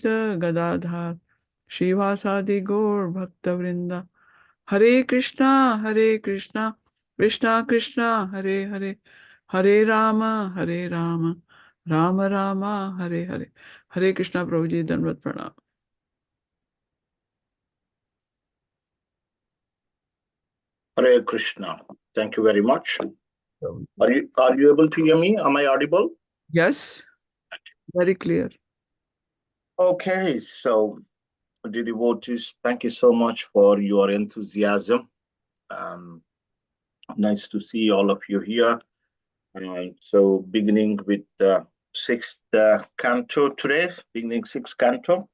Advaita Gadadhar Shivasadi Gaur Bhakta Vrinda. Hare Krishna, Krishna Krishna, Hare Hare, Hare Rama, Rama Rama, Hare Hare. Hare Krishna, Prabhuji, Dandavat Pranam. Hare Krishna. Thank you very much. Are you able to hear me? Am I audible? Yes, very clear. Okay, so dear devotees, thank you so much for your enthusiasm. Nice to see all of you here. So beginning with the sixth canto today, beginning sixth canto.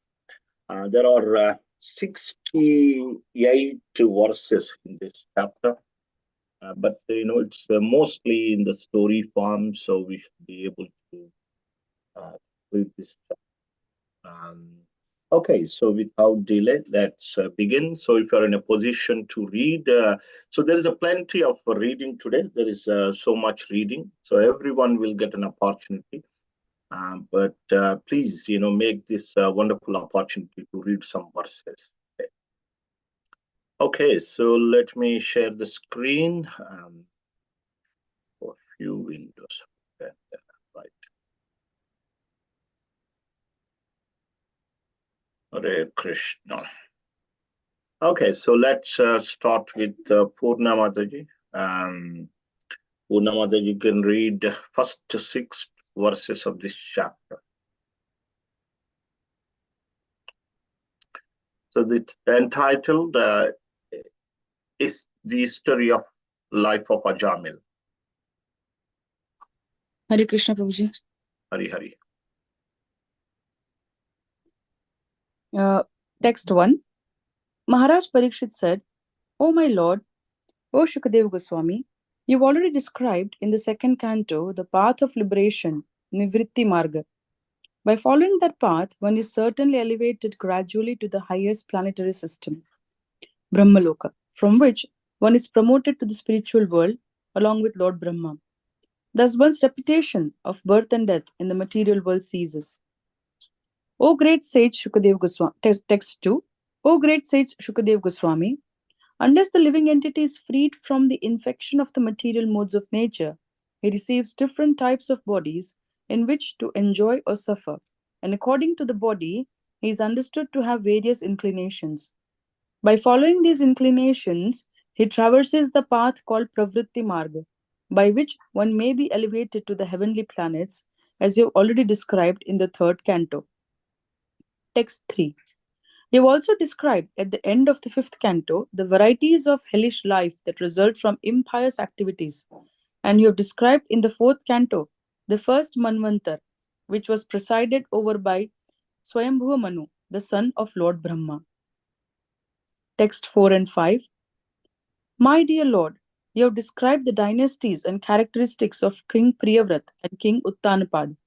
There are 68 verses in this chapter. But it's mostly in the story form, so we should be able to read this. Okay, so without delay, let's begin. So if you're in a position to read, so there is a plenty of reading today. There is so much reading, so everyone will get an opportunity. But please, make this a wonderful opportunity to read some verses. Okay, so let me share the screen. For a few windows. Right. Hare Krishna. Okay, so let's start with Purna Mataji. Purna Mataji can read first 6 verses of this chapter. So the entitled is the history of life of Ajamil. Hare Krishna, Prabhuji. Hari Hari. Text 1. Maharaj Parikshit said, "O my lord, O Shukadeva Goswami, you've already described in the second canto the path of liberation, Nivritti Marga. By following that path, one is certainly elevated gradually to the highest planetary system, Brahmaloka, from which one is promoted to the spiritual world along with Lord Brahma. Thus one's reputation of birth and death in the material world ceases. O great sage Shukadeva Goswami, text 2. O great sage Shukadeva Goswami, unless the living entity is freed from the infection of the material modes of nature, he receives different types of bodies in which to enjoy or suffer, and according to the body, he is understood to have various inclinations. By following these inclinations, he traverses the path called Pravritti Marga, by which one may be elevated to the heavenly planets, as you have already described in the third canto. Text 3. You have also described at the end of the fifth canto the varieties of hellish life that result from impious activities, and you have described in the fourth canto the first Manvantar, which was presided over by Swayambhuva Manu, the son of Lord Brahma. Text 4 and 5. My dear Lord, you have described the dynasties and characteristics of King Priyavrat and King Uttanapad.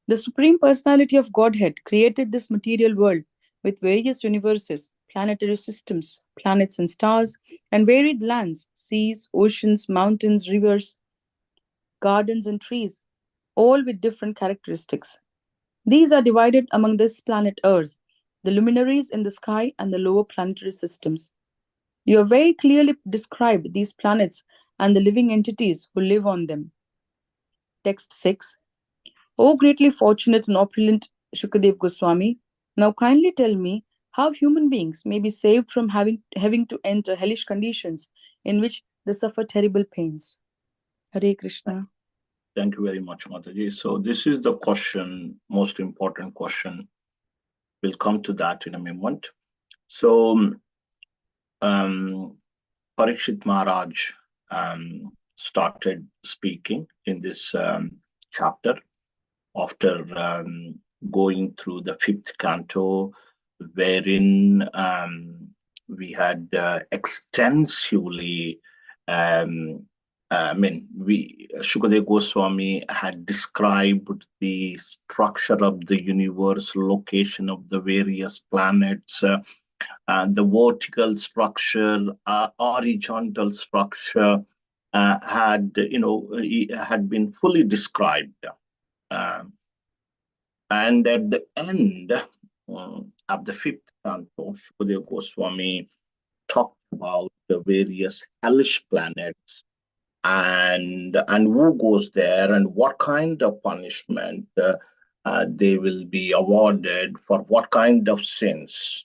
The Supreme Personality of Godhead created this material world with various universes, planetary systems, planets and stars, and varied lands, seas, oceans, mountains, rivers, gardens, and trees, all with different characteristics. These are divided among this planet Earth, the luminaries in the sky, and the lower planetary systems. You have very clearly described these planets and the living entities who live on them. Text 6. O greatly fortunate and opulent Shukadev Goswami, now kindly tell me how human beings may be saved from having to enter hellish conditions in which they suffer terrible pains. Hare Krishna. Thank you very much, Mataji. So this is the question, most important question. We'll come to that in a moment. So Parikshit Maharaj started speaking in this chapter after going through the fifth canto, wherein we had extensively, Shukadeva Goswami had described the structure of the universe, location of the various planets, the vertical structure, horizontal structure had been fully described. And at the end, of the fifth canto, Shukadeva Goswami talked about the various hellish planets and who goes there and what kind of punishment they will be awarded for what kind of sins.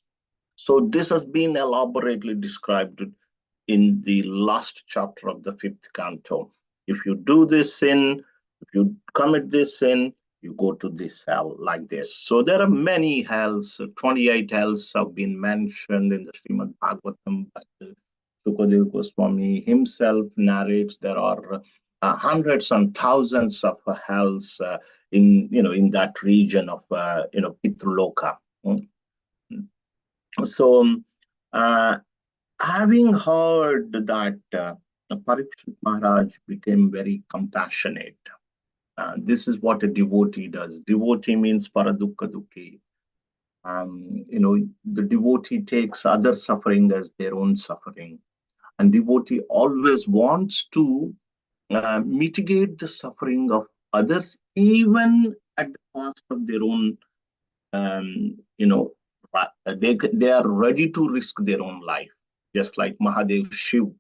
So this has been elaborately described in the last chapter of the fifth canto. If you do this sin, if you commit this sin, you go to this hell like this. So there are many hells, 28 hells have been mentioned in the Srimad Bhagavatam. But Sukadeva Goswami himself narrates there are hundreds and thousands of hells in that region of Pitruloka. So uh, having heard that, Parikshit Maharaj became very compassionate. This is what a devotee does. Devotee means paradukka dukhi. The devotee takes other suffering as their own suffering. And devotee always wants to mitigate the suffering of others, even at the cost of their own, um, you know, they are ready to risk their own life, just like Mahadev Shiv.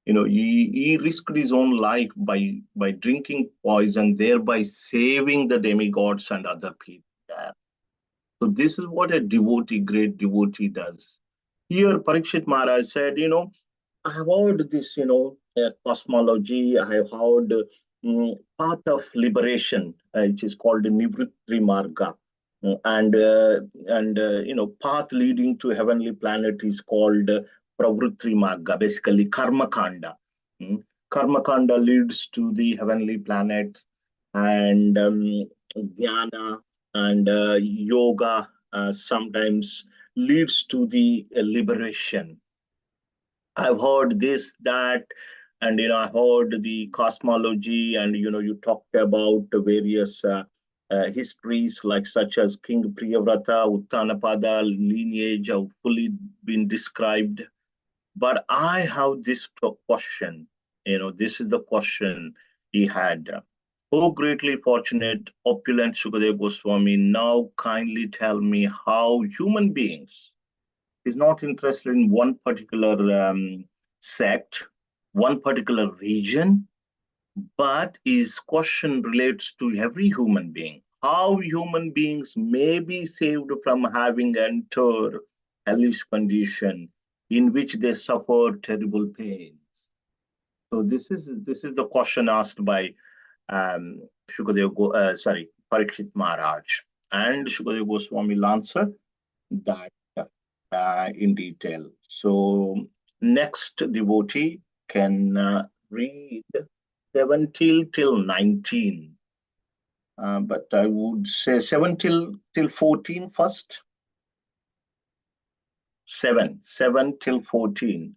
He risked his own life by drinking poison, thereby saving the demigods and other people there. So this is what a devotee, great devotee does. Here, Parikshit Maharaj said, I have heard this, cosmology. I have heard path of liberation, which is called the Nivritti Marga. Path leading to heavenly planet is called Pravritti Marga, basically Karma Kanda. Mm. Karma Kanda leads to the heavenly planet, and Jnana and yoga sometimes leads to the liberation. I've heard this, that, and I heard the cosmology, and you talked about the various histories, like such as King Priyavrata, Uttanapada lineage have fully been described. But I have this question. This is the question he had. Oh, greatly fortunate, opulent Sukadeva Goswami, now kindly tell me how human beings is not interested in one particular sect, one particular region, but his question relates to every human being. How human beings may be saved from having entered hellish condition in which they suffer terrible pains. So this is the question asked by Parikshit Maharaj, and Shukadeva Goswami will answer that in detail. So next devotee can read 17 till 19. But I would say 7 till 14 first. 7 till 14.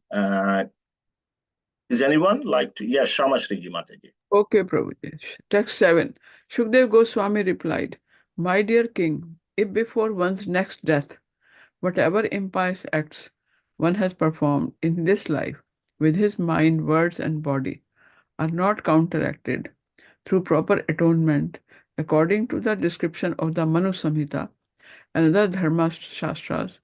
Is anyone like to? Yes, Shama Shriji Mataji. Okay, Prabhuji. Text 7. Shukdev Goswami replied, My dear king, if before one's next death, whatever impious acts one has performed in this life with his mind, words, and body are not counteracted through proper atonement according to the description of the Manu Samhita and other Dharma Shastras,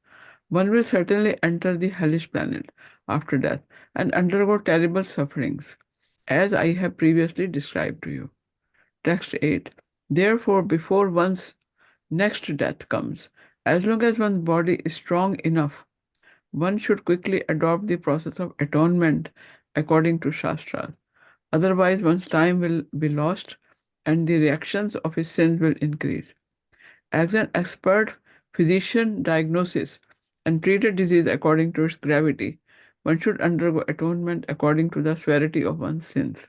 one will certainly enter the hellish planet after death and undergo terrible sufferings, as I have previously described to you. Text 8. Therefore, before one's next death comes, as long as one's body is strong enough, one should quickly adopt the process of atonement according to Shastras. Otherwise, one's time will be lost and the reactions of his sins will increase. As an expert physician diagnoses and treat a disease according to its gravity, one should undergo atonement according to the severity of one's sins.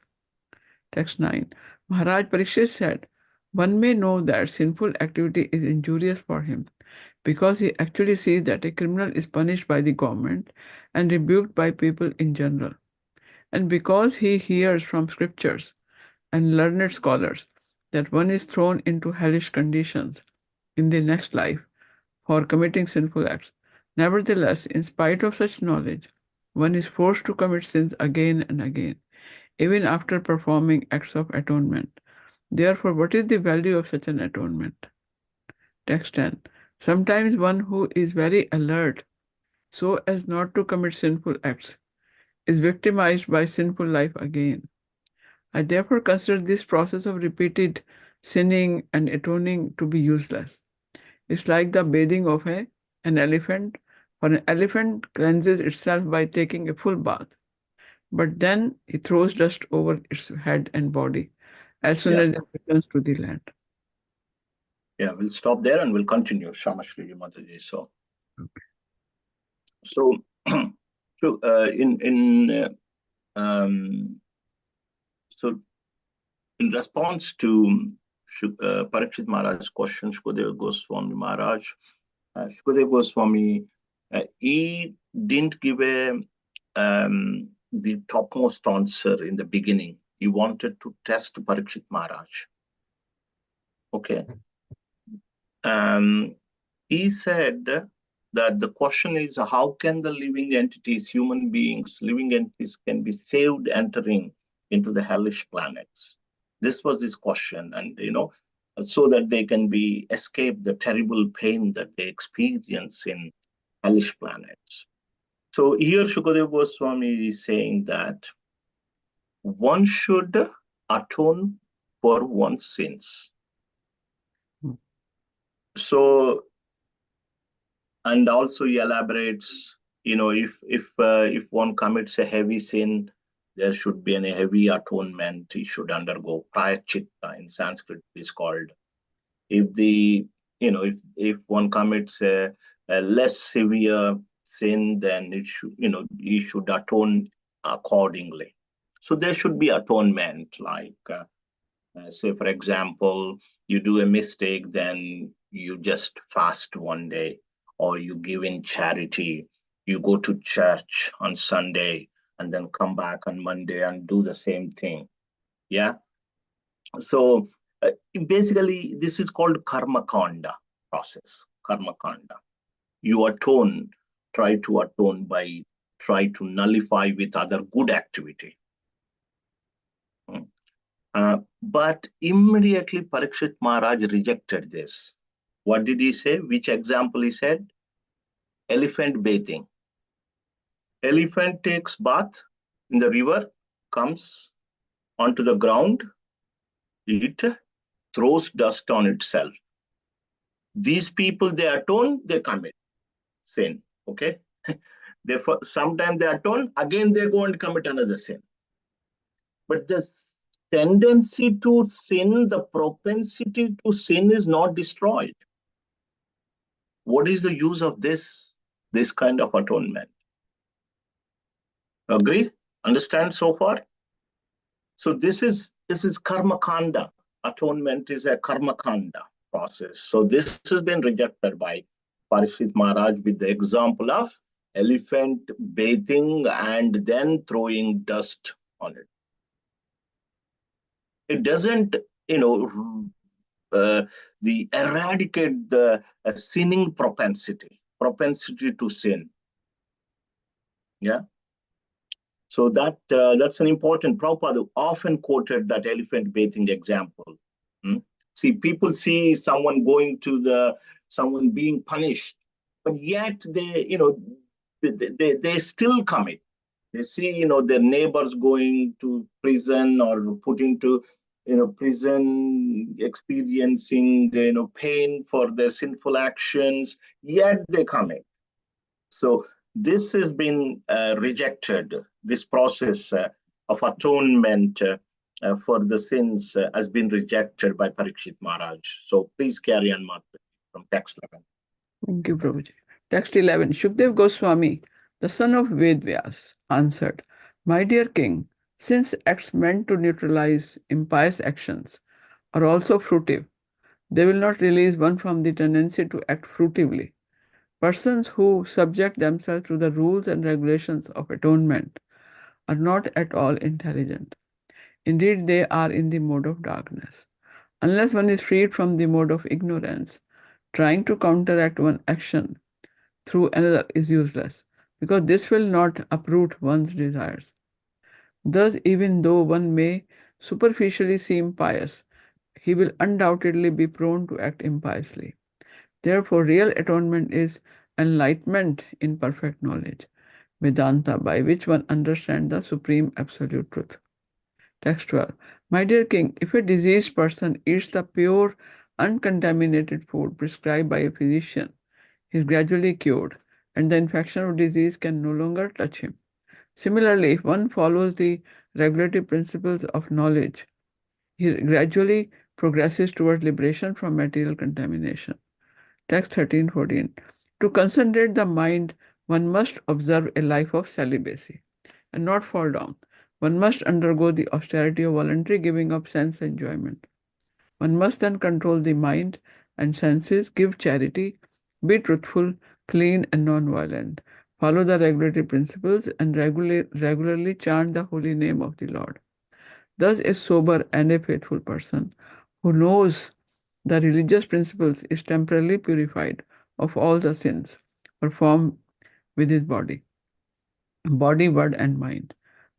Text 9. Maharaj Parikshit said, one may know that sinful activity is injurious for him because he actually sees that a criminal is punished by the government and rebuked by people in general. And because he hears from scriptures and learned scholars that one is thrown into hellish conditions in the next life for committing sinful acts. Nevertheless, in spite of such knowledge, one is forced to commit sins again and again, even after performing acts of atonement. Therefore, what is the value of such an atonement? Text 10. Sometimes one who is very alert so as not to commit sinful acts is victimized by sinful life again. I therefore consider this process of repeated sinning and atoning to be useless. It's like the bathing of an elephant, for an elephant cleanses itself by taking a full bath, but then it throws dust over its head and body as soon Yeah, as it returns to the land. yeah. We'll stop there and we'll continue, Shamashri Mataji. So, so so in response to Parikshit Maharaj's question, Shukadeva Goswami Maharaj, Shukadeva Goswami, he didn't give the topmost answer in the beginning. He wanted to test Parikshit Maharaj. Okay. He said that the question is, how can the living entities, human beings, living entities can be saved entering into the hellish planets? This was his question. And, so that they can be escape the terrible pain that they experience in hellish planets. So here Shukadeva Goswami is saying that one should atone for one's sins. Hmm. So, and also he elaborates, if one commits a heavy sin, there should be a heavy atonement. He should undergo prayachitta. In Sanskrit it is called. If the if one commits a less severe sin, then it should he should atone accordingly. So there should be atonement, like say for example, you do a mistake, then you just fast one day, or you give in charity, you go to church on Sunday and then come back on Monday and do the same thing. Yeah. So uh, basically this is called karma kanda process. Karma kanda, you atone, try to atone by try to nullify with other good activity. But immediately Parikshit Maharaj rejected this. What did he say? Which example he said? Elephant bathing. Elephant takes bath in the river, comes onto the ground, it throws dust on itself. These people, they atone, they commit sin. Okay. Therefore, sometimes they atone, again they go and commit another sin. But the tendency to sin, the propensity to sin is not destroyed. What is the use of this kind of atonement? Agree? Understand so far? So this is karma kanda. Atonement is a karma kanda process. So this has been rejected by Parishit Maharaj with the example of elephant bathing and then throwing dust on it. It doesn't, you know, the eradicate the sinning propensity to sin. Yeah. So that's an important. Prabhupada often quoted that elephant bathing example. Hmm? See, people see someone being punished, but yet they still commit. They see their neighbors going to prison or put into prison, experiencing pain for their sinful actions, yet they commit. So this has been rejected. This process of atonement for the sins has been rejected by Parikshit Maharaj. So please carry on, Mata, from text 11. Thank you, Prabhuji. Text 11. Shukdev Goswami, the son of Vedvyas, answered, My dear king, since acts meant to neutralize impious actions are also fruitive, they will not release one from the tendency to act fruitively. Persons who subject themselves to the rules and regulations of atonement are not at all intelligent. Indeed, they are in the mode of darkness. Unless one is freed from the mode of ignorance, trying to counteract one action through another is useless, because this will not uproot one's desires. Thus, even though one may superficially seem pious, he will undoubtedly be prone to act impiously. Therefore, real atonement is enlightenment in perfect knowledge, Vedanta, by which one understands the supreme absolute truth. Text 12. My dear king, if a diseased person eats the pure, uncontaminated food prescribed by a physician, he is gradually cured, and the infection or disease can no longer touch him. Similarly, if one follows the regulative principles of knowledge, he gradually progresses toward liberation from material contamination. Text 13:14. To concentrate the mind, one must observe a life of celibacy and not fall down. One must undergo the austerity of voluntary giving up sense enjoyment. One must then control the mind and senses, give charity, be truthful, clean, and non-violent. Follow the regulative principles and regularly chant the holy name of the Lord. Thus, a sober and a faithful person who knows the religious principles is temporarily purified of all the sins performed with his body, word, and mind.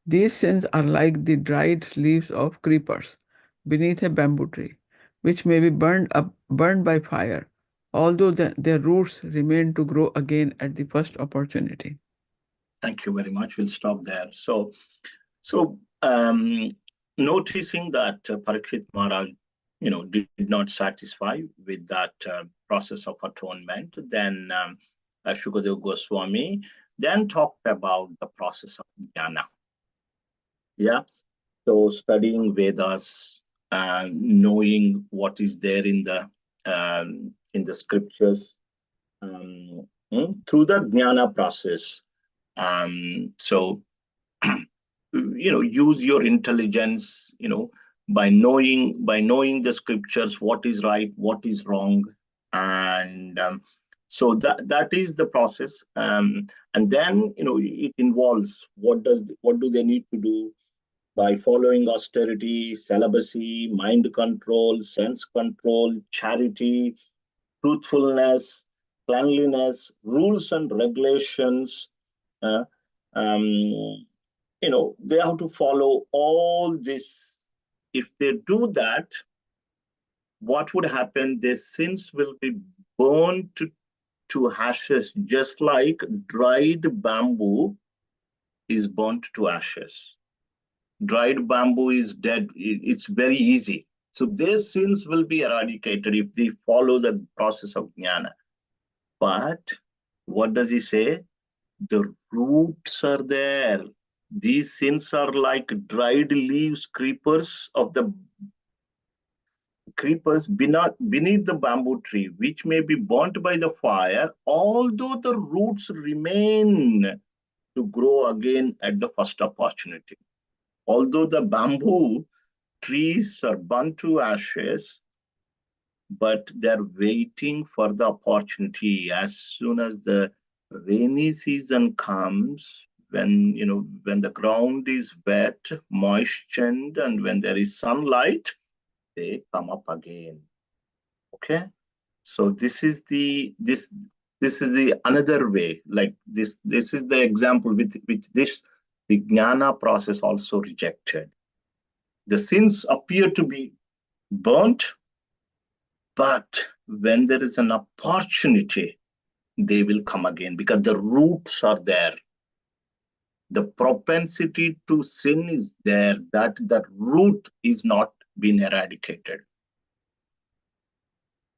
These sins are like the dried leaves of creepers beneath a bamboo tree, which may be burned by fire, although their roots remain to grow again at the first opportunity. Thank you very much. We'll stop there. So, noticing that Parikshit Maharaj, did not satisfy with that process of atonement, then Shukadeva Goswami then talked about the process of jnana. Yeah. So studying Vedas and knowing what is there in the scriptures through the jnana process. So use your intelligence, by knowing the scriptures, what is right, what is wrong, and so that is the process. And then it involves what do they need to do by following austerity, celibacy, mind control, sense control, charity, truthfulness, cleanliness, rules and regulations. Uh, um, they have to follow all this. If they do that, what would happen? Their sins will be burned to ashes, just like dried bamboo is burnt to ashes. Dried bamboo is dead. It's very easy. So their sins will be eradicated if they follow the process of jnana. But what does he say? The roots are there. These sins are like dried leaves, creepers beneath the bamboo tree, which may be burnt by the fire, although the roots remain to grow again at the first opportunity. Although the bamboo trees are burnt to ashes, but they're waiting for the opportunity. As soon as the rainy season comes, when the ground is wet, moistened, and when there is sunlight, they come up again. Okay, so this is the another way. Like this is the example with which the jnana process also rejected. The sins appear to be burnt, but when there is an opportunity, they will come again because the roots are there. The propensity to sin is there, that root is not been eradicated.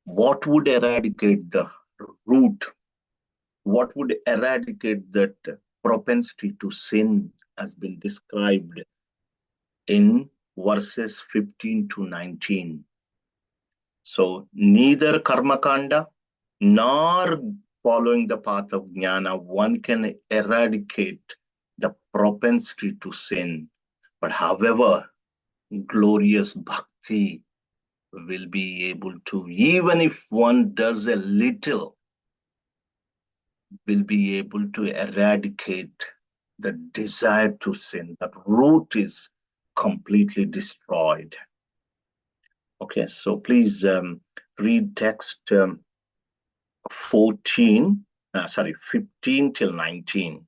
What would eradicate the root? What would eradicate that propensity to sin has been described in verses 15 to 19. So neither karma kanda nor following the path of jnana, one can eradicate the propensity to sin. But however, glorious bhakti will be able to, even if one does a little, will be able to eradicate the desire to sin. That root is completely destroyed. Okay, so please read text 15 till 19.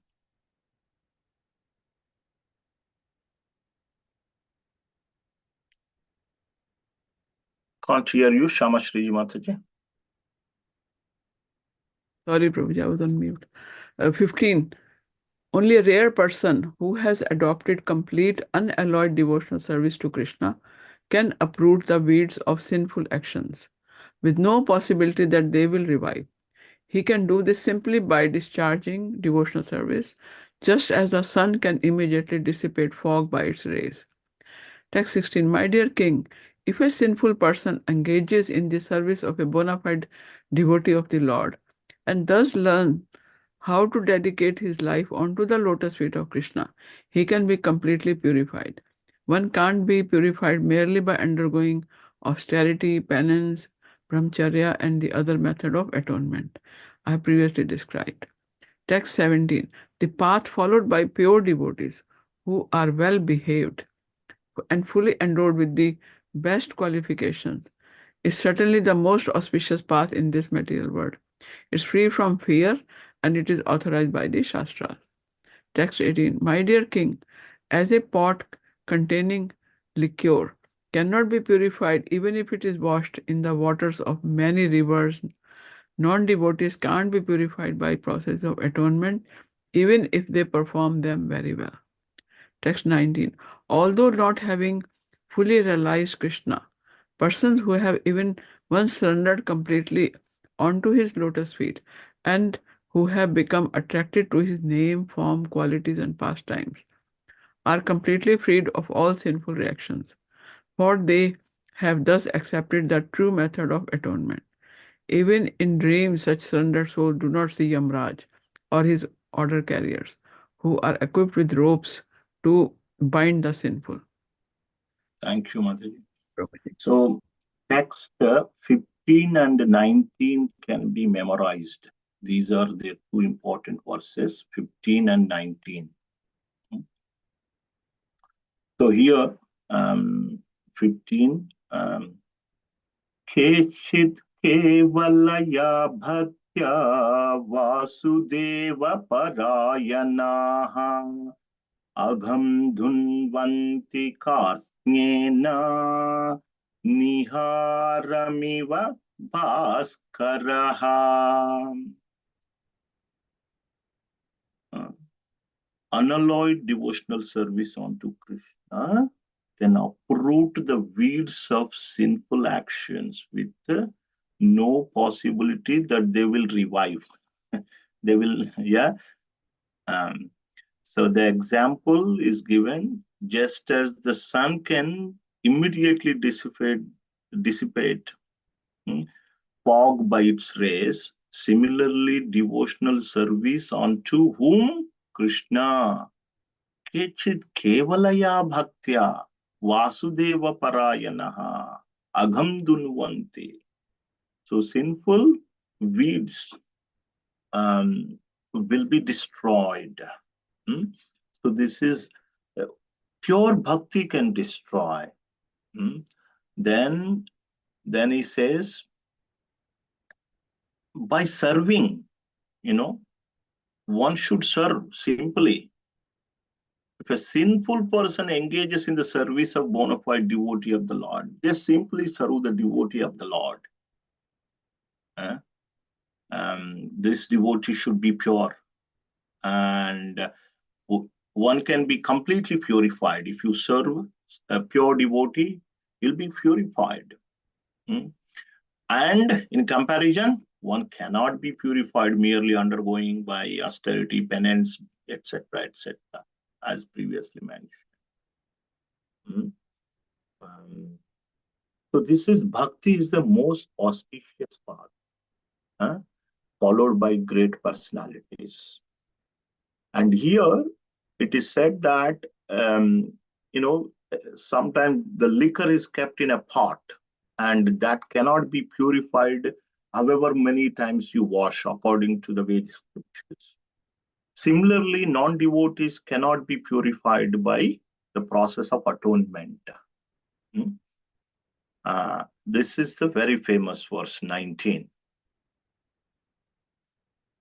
Can't hear you, Shamashri Mataji. Sorry, Prabhuji, I was on mute. 15. Only a rare person who has adopted complete unalloyed devotional service to Krishna can uproot the weeds of sinful actions, with no possibility that they will revive. He can do this simply by discharging devotional service, just as the sun can immediately dissipate fog by its rays. Text 16. My dear king, if a sinful person engages in the service of a bona fide devotee of the Lord and thus learn how to dedicate his life onto the lotus feet of Krishna, he can be completely purified. One can't be purified merely by undergoing austerity, penance, brahmacharya, and the other method of atonement I have previously described. Text 17. The path followed by pure devotees who are well behaved and fully endowed with the best qualifications is certainly the most auspicious path in this material world. It's free from fear and it is authorized by the Shastras. Text 18. My dear king, as a pot containing liquor cannot be purified even if it is washed in the waters of many rivers, non-devotees can't be purified by process of atonement even if they perform them very well. Text 19. Although not having fully realized Krishna, persons who have even once surrendered completely onto his lotus feet and who have become attracted to his name, form, qualities, and pastimes are completely freed of all sinful reactions, for they have thus accepted the true method of atonement. Even in dreams, such surrendered souls do not see Yamraj or his order carriers, who are equipped with ropes to bind the sinful. Thank you, Madhavi. So, text 15 and 19 can be memorized. These are the two important verses, 15 and 19. So, here, 15, केचित् केवलया भक्त्या Vasudev परायणाः अघं धुन्वन्ति कार्त्स्येन निहारमिव भास्करः. Unalloyed devotional service unto Krishna can uproot the weeds of sinful actions with no possibility that they will revive. They will, yeah. So the example is given, just as the sun can immediately dissipate fog by its rays. Similarly, devotional service unto whom? Krishna. Kechit kevalaya bhaktya vasudeva parayanaha agham dunvanti. So sinful weeds will be destroyed. So this is pure bhakti can destroy. Then he says, by serving, one should serve simply. If a sinful person engages in the service of bona fide devotee of the Lord, just simply serve the devotee of the Lord. This devotee should be pure, and one can be completely purified. If you serve a pure devotee, you'll be purified. And in comparison, one cannot be purified merely undergoing by austerity, penance, etc., as previously mentioned. So this is bhakti is the most auspicious path, followed by great personalities. And here it is said that sometimes the liquor is kept in a pot, and that cannot be purified however many times you wash, according to the Vedic scriptures. Similarly, non-devotees cannot be purified by the process of atonement. This is the very famous verse 19.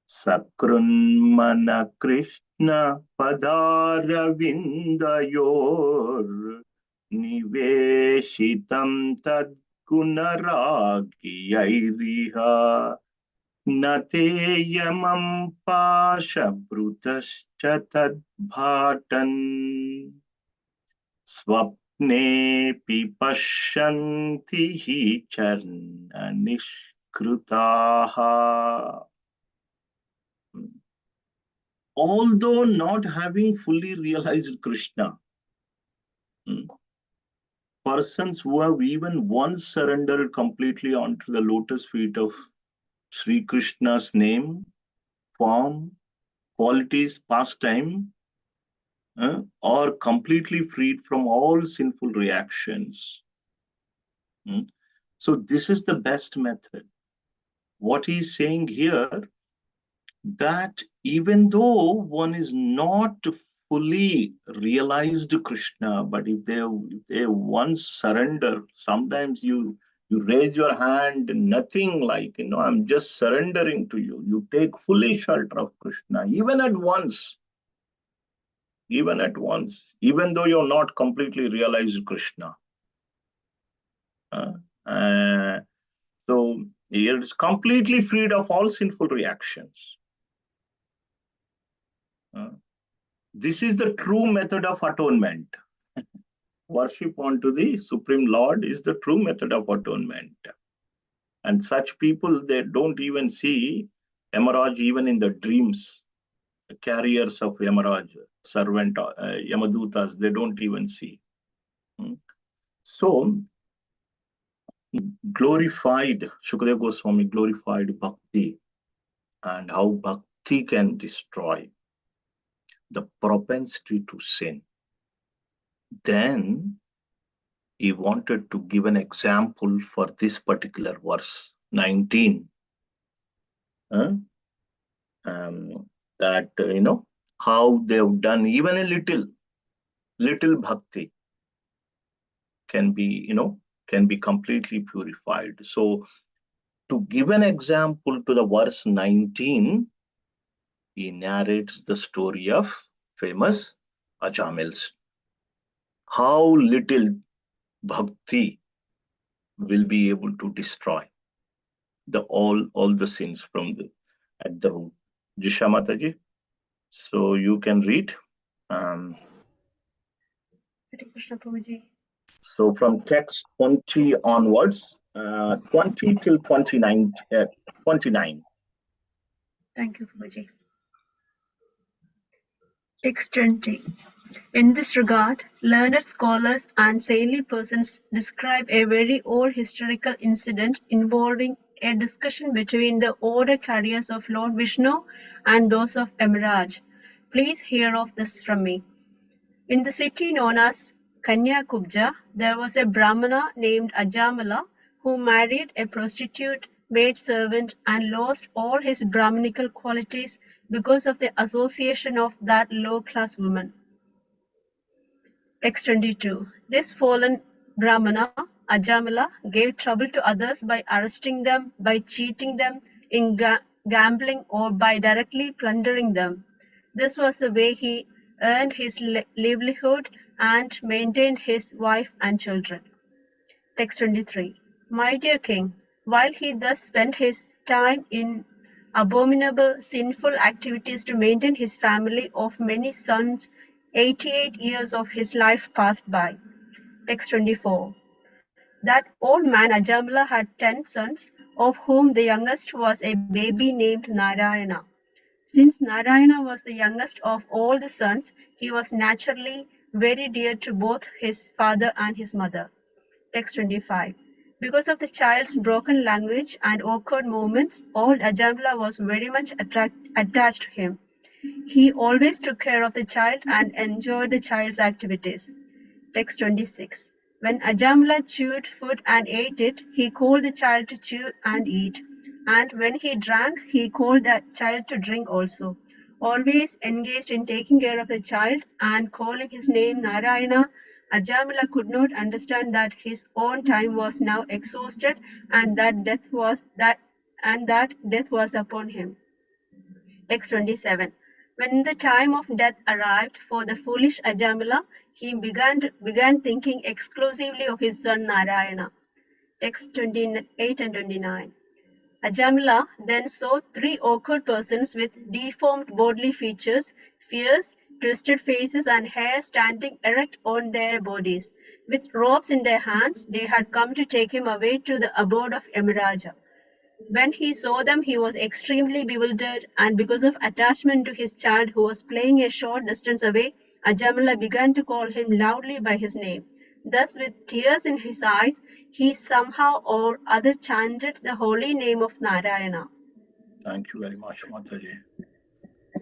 Sakrunmana Krishna Padaravindayor Niveshitam Tad Gunaragiyairiha न ते यमं पाशभृतश्च तद्भाटन् स्वप्नेऽपि पश्यन्ति हि चर्ननिष्कृताः. Although not having fully realized Krishna, persons who have even once surrendered completely onto the lotus feet of Sri Krishna's name, form, qualities, pastime, are completely freed from all sinful reactions. So this is the best method. What he's saying here, that even though one is not fully realized Krishna, but if they once surrender, sometimes you raise your hand, nothing like, I'm just surrendering to you. You take fully shelter of Krishna, even at once, even though you're not completely realized Krishna. So it's completely freed of all sinful reactions. This is the true method of atonement. Worship unto the Supreme Lord is the true method of atonement. And such people, they don't even see Yamaraj even in the dreams. The carriers of Yamaraj, servant, Yamadutas, they don't even see. So, Shukadeva Goswami glorified bhakti and how bhakti can destroy the propensity to sin. Then he wanted to give an example for this particular verse 19. That how they've done even a little bhakti can be completely purified. So to give an example to the verse 19, he narrates the story of famous Ajamil's. How little bhakti will be able to destroy all the sins from at the root. Jisha Mataji, so you can read. Hare Krishna Prabhuji. So from text 20 onwards, 20 till 29. Thank you, Prabhuji. Text 20. In this regard, learned scholars and saintly persons describe a very old historical incident involving a discussion between the order carriers of Lord Vishnu and those of Emiraj. Please hear of this from me. In the city known as Kanyakubja, there was a Brahmana named Ajamala who married a prostitute maidservant and lost all his Brahminical qualities because of the association of that low-class woman. Text 22. This fallen Brahmana, Ajamala, gave trouble to others by arresting them, by cheating them in gambling, or by directly plundering them. This was the way he earned his livelihood and maintained his wife and children. Text 23. My dear king, while he thus spent his time in abominable, sinful activities to maintain his family of many sons, 88 years of his life passed by. Text 24. That old man Ajamala had 10 sons, of whom the youngest was a baby named Narayana. Since Narayana was the youngest of all the sons, he was naturally very dear to both his father and his mother. Text 25. Because of the child's broken language and awkward movements, old Ajamala was very much attached to him. He always took care of the child and enjoyed the child's activities. Text 26. When Ajamala chewed food and ate it, he called the child to chew and eat. And when he drank, he called the child to drink also. Always engaged in taking care of the child and calling his name Narayana, Ajamala could not understand that his own time was now exhausted and that death was upon him. Text 27. When the time of death arrived for the foolish Ajamala, he began thinking exclusively of his son Narayana. Text 28 and 29. Ajamila then saw three awkward persons with deformed bodily features, fierce, twisted faces, and hair standing erect on their bodies. With ropes in their hands, they had come to take him away to the abode of Yamaraja. When he saw them, he was extremely bewildered, and because of attachment to his child who was playing a short distance away, Ajamala began to call him loudly by his name. Thus, with tears in his eyes, he somehow or other chanted the holy name of Narayana. Thank you very much, Mataji.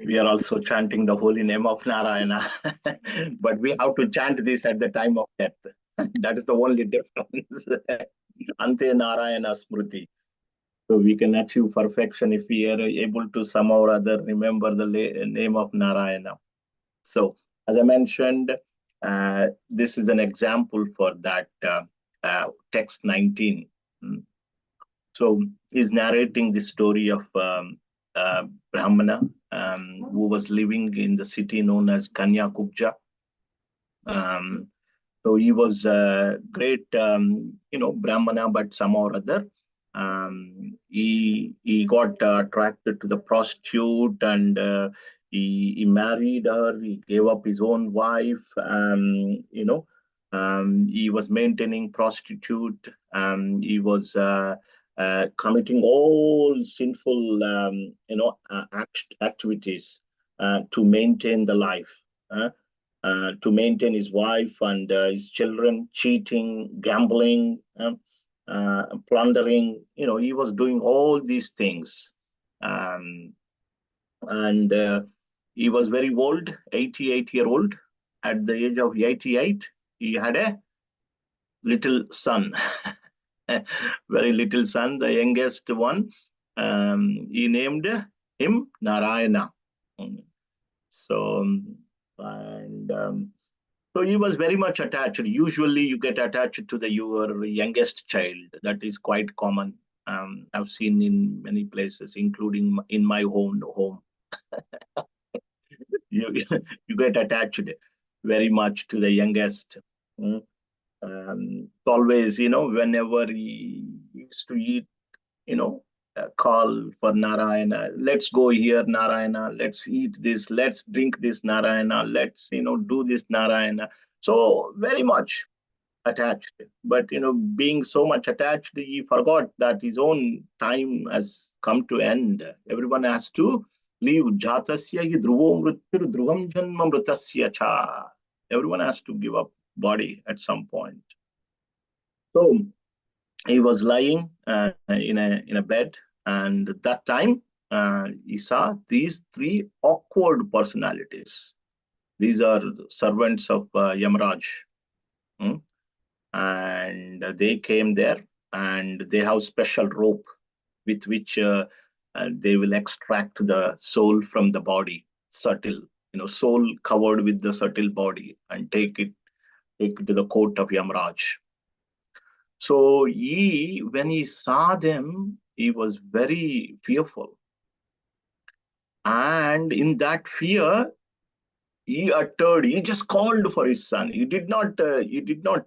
We are also chanting the holy name of Narayana, but we have to chant this at the time of death. That is the only difference. Ante Narayana Smriti. So we can achieve perfection if we are able to somehow or other remember the name of Narayana. So, as I mentioned, this is an example for that text 19. So, he's narrating the story of Brahmana who was living in the city known as Kanyakubja. So he was a great, Brahmana, but somehow or other, he got attracted to the prostitute, and he married her. He gave up his own wife. He was maintaining prostitute. He was committing all sinful, activities to maintain the life. To maintain his wife and his children, cheating, gambling, plundering. He was doing all these things. And he was very old, 88-year-old. At the age of 88, he had a little son, very little son, the youngest one. He named him Narayana. So, and so he was very much attached. Usually, you get attached to your youngest child. That is quite common. I've seen in many places, including in my own home. you you get attached very much to the youngest. Always, whenever he used to eat, call for Narayana. Let's go here, Narayana. Let's eat this. Let's drink this, Narayana. Let's, do this, Narayana. So very much attached. But, being so much attached, he forgot that his own time has come to end. Everyone has to leave. Jatasya hi dhruvo mrityur dhruvam janma mritasya cha. Everyone has to give up body at some point. So he was lying in a bed, and at that time he saw these three awkward personalities. These are servants of Yamaraj. And they came there, and they have special rope with which they will extract the soul from the body, subtle, soul covered with the subtle body, and take it to the court of Yamaraj. So when he saw them, he was very fearful. And in that fear, he just called for his son. He did not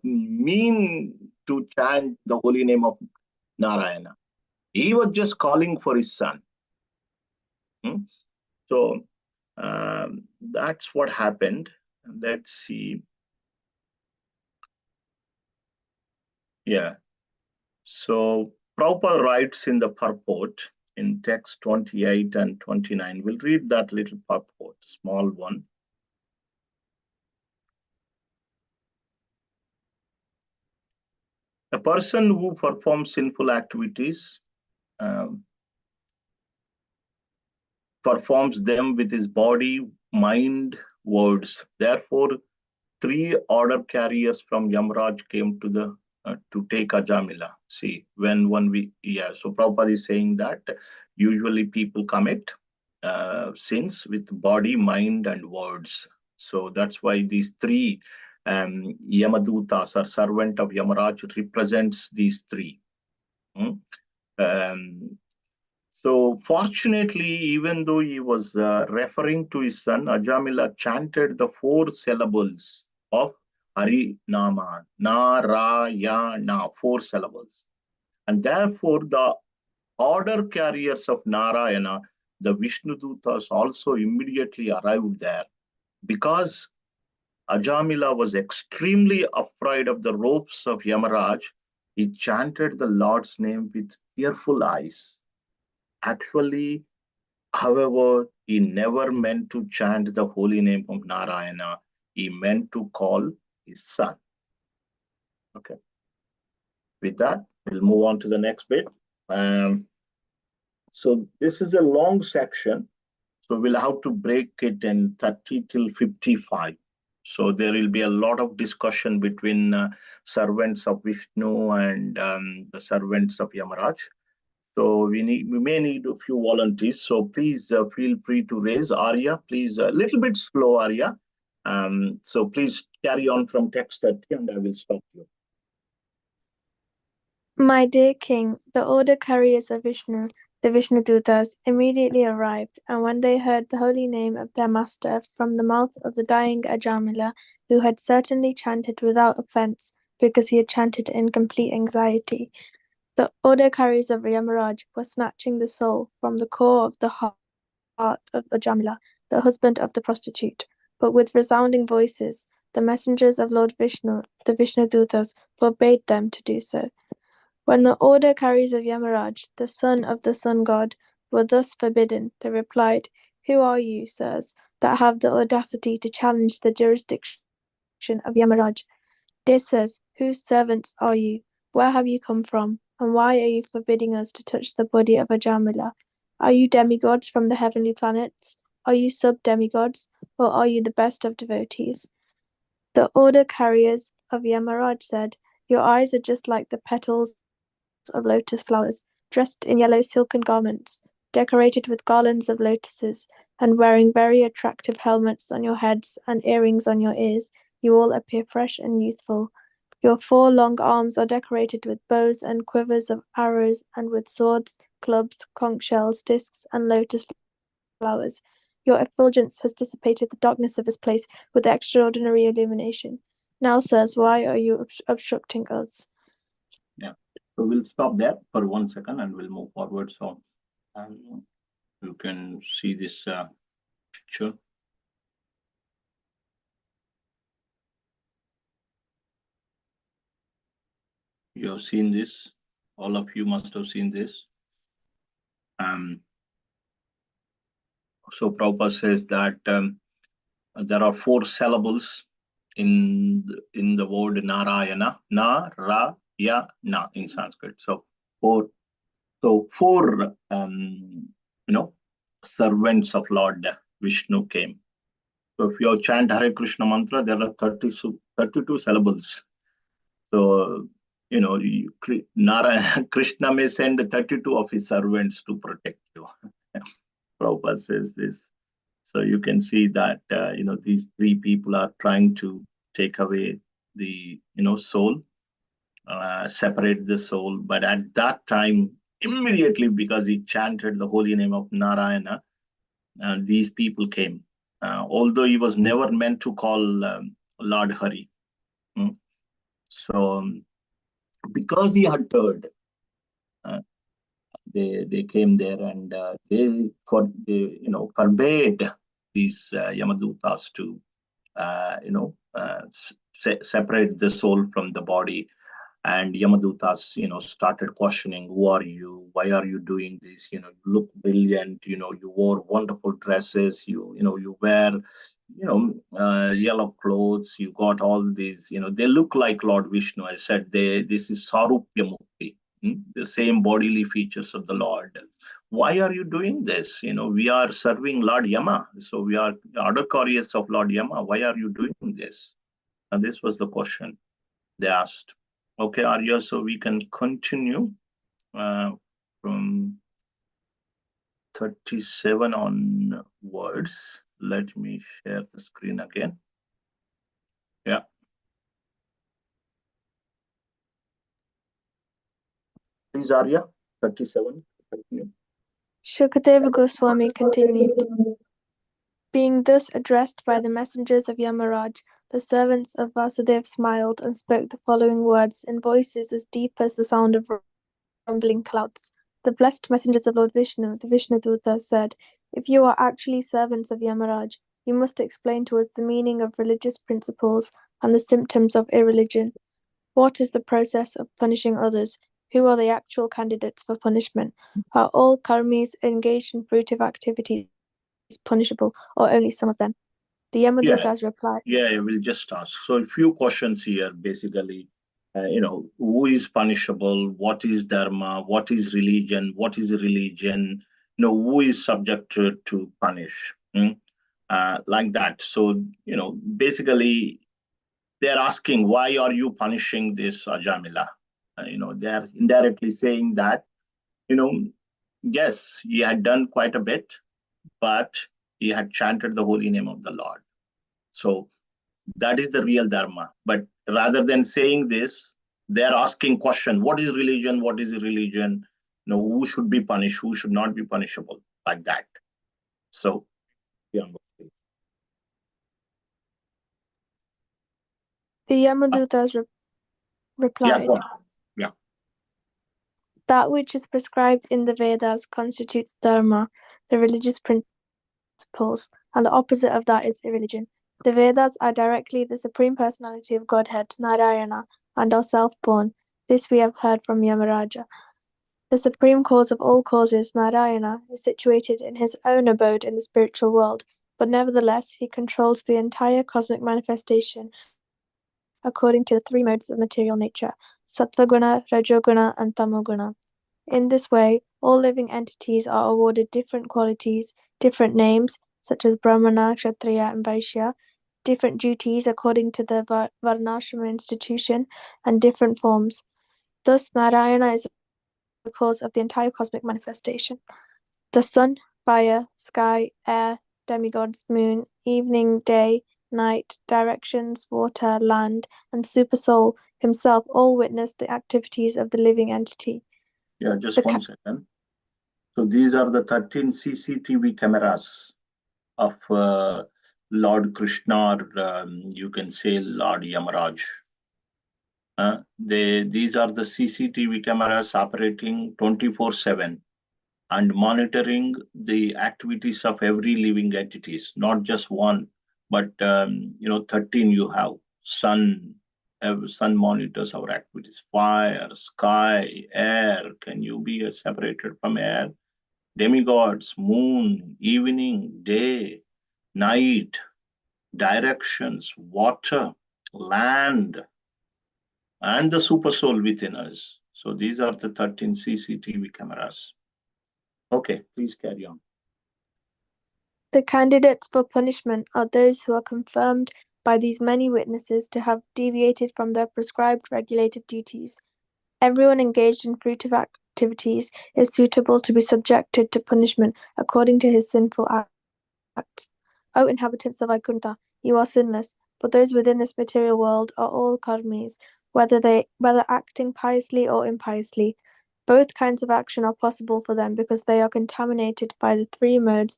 mean to chant the holy name of Narayana. He was just calling for his son. So that's what happened. Let's see. Yeah. So Prabhupada writes in the purport in text 28 and 29. We'll read that little purport, small one. A person who performs sinful activities performs them with his body, mind, words. Therefore, three order carriers from Yamraj came to take Ajamila. See, so Prabhupada is saying that usually people commit sins with body, mind, and words. So that's why these three Yamadutas, or servant of Yamaraj, represents these three. So fortunately, even though he was referring to his son, Ajamila chanted the 4 syllables of Hari Nama, Narayana, 4 syllables. And therefore, the order carriers of Narayana, the Vishnudutas, also immediately arrived there. Because Ajamila was extremely afraid of the ropes of Yamaraj, he chanted the Lord's name with tearful eyes. Actually, however, he never meant to chant the holy name of Narayana. He meant to call his son. Okay. With that, we'll move on to the next bit. So this is a long section. So we'll have to break it in 30 till 55. So there will be a lot of discussion between servants of Vishnu and the servants of Yamaraj. So we may need a few volunteers. So please feel free to raise. Arya, please a little bit slow, Arya. So please carry on from text 30 and I will stop you. My dear king, the order carriers of Vishnu, the Vishnudutas, immediately arrived, and when they heard the holy name of their master from the mouth of the dying Ajamila, who had certainly chanted without offence, because he had chanted in complete anxiety, the order carriers of Yamaraj were snatching the soul from the core of the heart of Ajamila, the husband of the prostitute. But with resounding voices, the messengers of Lord Vishnu, the Vishnudutas, forbade them to do so. When the order carriers of Yamaraj, the son of the sun god, were thus forbidden, they replied, "Who are you, sirs, that have the audacity to challenge the jurisdiction of Yamaraj? Dear sirs, whose servants are you? Where have you come from? And why are you forbidding us to touch the body of Ajamila? Are you demigods from the heavenly planets? Are you sub-demigods? Or are you the best of devotees?" The order carriers of Yamaraj said, "Your eyes are just like the petals of lotus flowers, dressed in yellow silken garments, decorated with garlands of lotuses, and wearing very attractive helmets on your heads and earrings on your ears. You all appear fresh and youthful. Your 4 long arms are decorated with bows and quivers of arrows, and with swords, clubs, conch shells, discs, and lotus flowers. Your effulgence has dissipated the darkness of this place with extraordinary illumination. Now, sirs, why are you obstructing us?" Yeah. So we'll stop there for 1 second and we'll move forward. So you can see this picture. You have seen this. All of you must have seen this. So Prabhupada says that there are 4 syllables in the word Narayana. Na, Ra, Ya, Na in Sanskrit. So 4 servants of Lord Vishnu came. So if you chant Hare Krishna mantra, there are 32 syllables. So, Krishna may send 32 of his servants to protect you. Prabhupada says this. So you can see that, these 3 people are trying to take away the, soul, separate the soul. But at that time, immediately, because he chanted the holy name of Narayana, these people came. Although he was never meant to call Lord Hari. So because he had heard, they came there and they forbade these Yamadutas to separate the soul from the body. And Yamadutas, started questioning, "Who are you? Why are you doing this? You look brilliant. You wore wonderful dresses. You wear, yellow clothes. You got all these, they look like Lord Vishnu." I said, this is Sarupya Mukti, the same bodily features of the Lord. Why are you doing this? We are serving Lord Yama. So we are other couriers of Lord Yama. Why are you doing this? And this was the question they asked. Okay, Arya, so we can continue from 37 onwards. Let me share the screen again. Yeah. Please, Arya, 37. Continue. Shukadeva Goswami continued, "Being thus addressed by the messengers of Yamaraj, the servants of Vasudev smiled and spoke the following words in voices as deep as the sound of rumbling clouds. The blessed messengers of Lord Vishnu, the Vishnudutas, said, "If you are actually servants of Yamaraj, you must explain to us the meaning of religious principles and the symptoms of irreligion. What is the process of punishing others? Who are the actual candidates for punishment? Are all karmis engaged in fruitive activities punishable, or only some of them?" The Yeah, Yamadutas replied, I will just ask. So a few questions here, basically. Who is punishable? What is dharma? What is religion? What is religion? Who is subject to punish? Like that. So, basically, they're asking, why are you punishing this Ajamila? They're indirectly saying that, you know, yes, he had done quite a bit, but he had chanted the holy name of the Lord. So that is the real dharma. But rather than saying this, they're asking question: what is religion? What is religion? Who should be punished? Who should not be punishable? Like that. So, yeah. the Yamadutas Yeah, replied, go on. Yeah. "That which is prescribed in the Vedas constitutes dharma, the religious principles, and the opposite of that is irreligion. The Vedas are directly the Supreme Personality of Godhead, Narayana, and are self-born. This we have heard from Yamaraja. The supreme cause of all causes, Narayana, is situated in his own abode in the spiritual world, but nevertheless he controls the entire cosmic manifestation according to the three modes of material nature, Sattvaguna, Rajoguna, and Tamoguna. In this way, all living entities are awarded different qualities, different names, such as Brahmana, Kshatriya, and Vaishya, different duties according to the Varnashrama institution, and different forms. Thus, Narayana is the cause of the entire cosmic manifestation. The sun, fire, sky, air, demigods, moon, evening, day, night, directions, water, land, and Supersoul himself all witness the activities of the living entity. Yeah, just The 1 second. So these are the 13 CCTV cameras of Lord Krishna, or you can say Lord Yamaraj. These are the CCTV cameras operating 24/7 and monitoring the activities of every living entities, not just one, but 13 you have. Sun monitors our activities. Fire, sky, air. Can you be separated from air? Demigods, moon, evening, day, night, directions, water, land, and the super soul within us. So these are the 13 CCTV cameras. Okay, please carry on. The candidates for punishment are those who are confirmed by these many witnesses to have deviated from their prescribed regulated duties. Everyone engaged in fruitive activities is suitable to be subjected to punishment according to his sinful acts. O inhabitants of Vaikuntha, you are sinless, but those within this material world are all karmis, whether acting piously or impiously. Both kinds of action are possible for them because they are contaminated by the three modes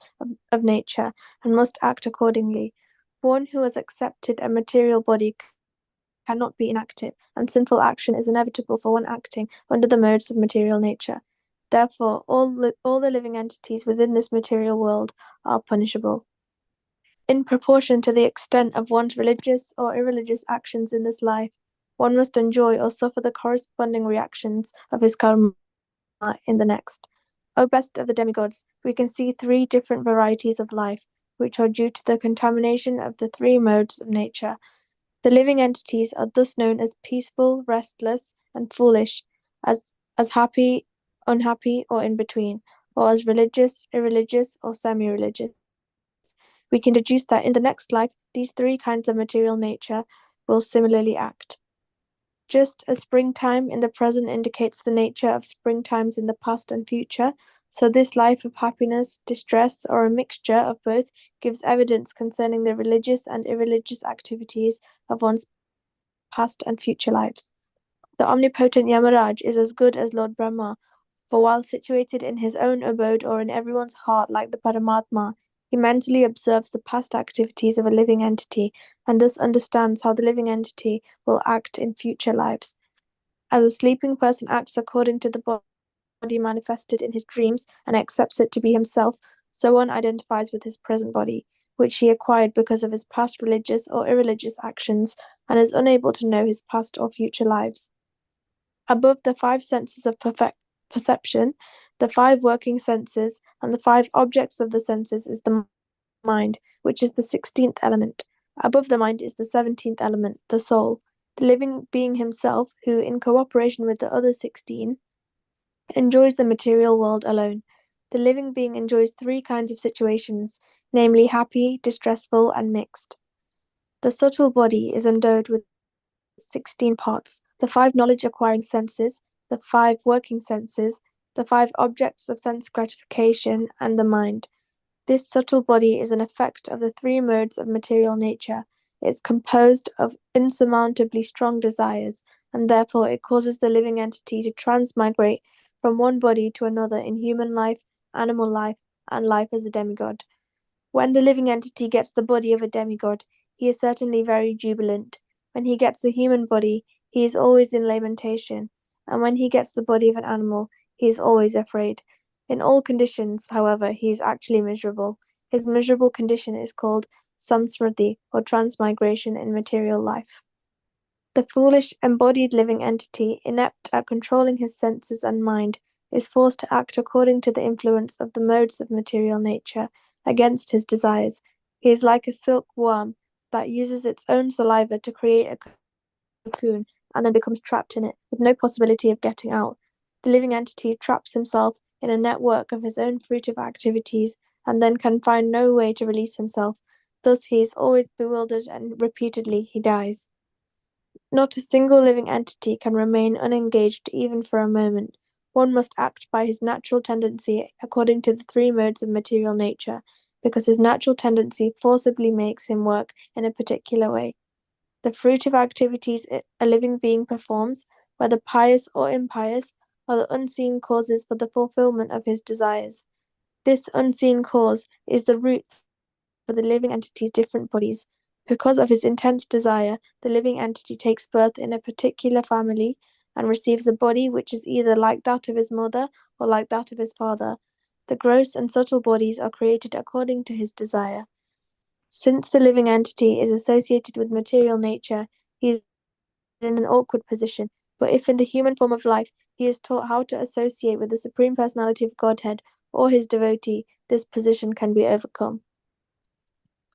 of nature and must act accordingly. One who has accepted a material body cannot be inactive, and sinful action is inevitable for one acting under the modes of material nature. Therefore, all the living entities within this material world are punishable. In proportion to the extent of one's religious or irreligious actions in this life, one must enjoy or suffer the corresponding reactions of his karma in the next. O best of the demigods, we can see three different varieties of life, which are due to the contamination of the three modes of nature. The living entities are thus known as peaceful, restless, and foolish, as happy, unhappy, or in between, or as religious, irreligious, or semi-religious. We can deduce that in the next life, these three kinds of material nature will similarly act. Just as springtime in the present indicates the nature of springtimes in the past and future, so this life of happiness, distress, or a mixture of both gives evidence concerning the religious and irreligious activities of one's past and future lives. The omnipotent Yamaraj is as good as Lord Brahma, for while situated in his own abode or in everyone's heart like the Paramatma, he mentally observes the past activities of a living entity and thus understands how the living entity will act in future lives. As a sleeping person acts according to the manifested in his dreams and accepts it to be himself, so one identifies with his present body, which he acquired because of his past religious or irreligious actions, and is unable to know his past or future lives. Above the five senses of perception, the five working senses, and the five objects of the senses is the mind, which is the 16th element. Above the mind is the 17th element, the soul, the living being himself, who, in cooperation with the other 16, enjoys the material world alone. The living being enjoys three kinds of situations, namely happy, distressful, and mixed. The subtle body is endowed with 16 parts, the five knowledge acquiring senses, the five working senses, the five objects of sense gratification, and the mind. This subtle body is an effect of the three modes of material nature. It's composed of insurmountably strong desires, and therefore it causes the living entity to transmigrate from one body to another in human life, animal life, and life as a demigod. When the living entity gets the body of a demigod, he is certainly very jubilant. When he gets a human body, he is always in lamentation, and when he gets the body of an animal, he is always afraid. In all conditions, however, he is actually miserable. His miserable condition is called samsmriti, or transmigration in material life. The foolish embodied living entity, inept at controlling his senses and mind, is forced to act according to the influence of the modes of material nature against his desires. He is like a silk worm that uses its own saliva to create a cocoon and then becomes trapped in it with no possibility of getting out. The living entity traps himself in a network of his own fruitive activities and then can find no way to release himself. Thus he is always bewildered and repeatedly he dies. Not a single living entity can remain unengaged even for a moment. One must act by his natural tendency according to the three modes of material nature, because his natural tendency forcibly makes him work in a particular way. The fruitive activities a living being performs, whether pious or impious, are the unseen causes for the fulfillment of his desires. This unseen cause is the root for the living entity's different bodies. Because of his intense desire, the living entity takes birth in a particular family and receives a body which is either like that of his mother or like that of his father. The gross and subtle bodies are created according to his desire. Since the living entity is associated with material nature, he is in an awkward position. But if in the human form of life he is taught how to associate with the Supreme Personality of Godhead or his devotee, this position can be overcome.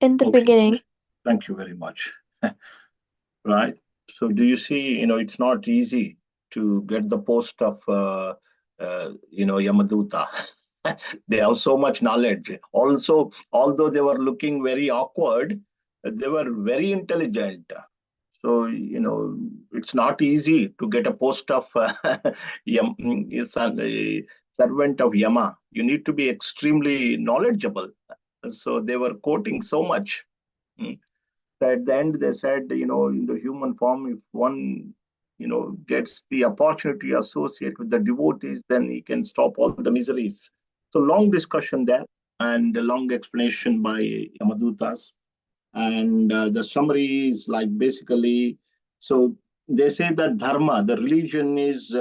In the Okay, beginning, thank you very much. Right. So do you see, it's not easy to get the post of, Yamaduta. They have so much knowledge. Also, although they were looking very awkward, they were very intelligent. So, it's not easy to get a post of servant of Yama. You need to be extremely knowledgeable. So they were quoting so much. Mm. So at the end, they said, in the human form, if one, gets the opportunity to associate with the devotees, then he can stop all the miseries. So long discussion there and a long explanation by Yamadutas. And the summary is like basically, so they say that dharma, the religion, is